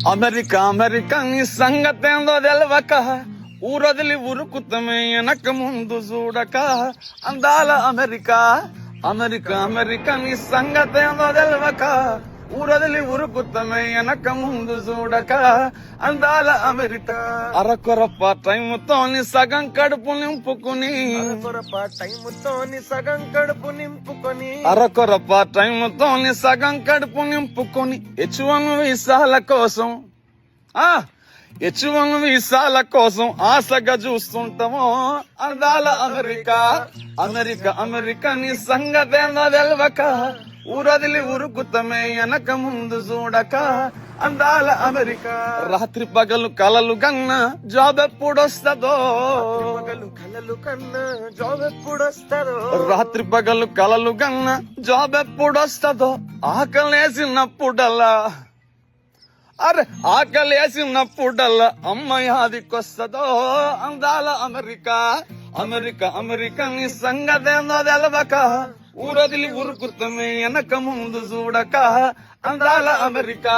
America America నీ సంగతేందో తెలవక ఊరొదిలి ఉరుకుతమే వెనక ముందు చూడక అందాల అమెరికా అమెరికా అమెరికా నీ సంగతేందో తెలవక ఊరొదిలి ఉరుకుతమే వెనక ముందు చూడక అందాల అమెరికా అరకొరప టైముతోని సగం కడుపు నింపుకుని అరకొరప టైముతోని సగం కడుపు నింపుకొని H1 వీసాల కోసం H1 వీసాల కోసం ఆశగా చూస్తుంటామో అందాల అమెరికా అమెరికా అమెరికా నీ సంగతేందో తెలవక ఊరదిలి ఉరుకుతమే వెనక ముందు చూడక అందాల అమెరికా రాత్రి పగలు కలలు కన్నా జాబ్ ఎప్పుడొస్తుందో రాత్రి పగలు కలలు కన్నా జాబ్ ఎప్పుడొస్తుందో ఆకలేసినప్పుడల్లా ఆకలేసినప్పుడల్లా అమ్మాయి ఆదికొస్తుందో అందాల అమెరికా అమెరికా అమెరికా నీ సంగతేందో తెలవక ఊరదిలి ఉరుకుతమే వెనక ముందు చూడక అందాల అమెరికా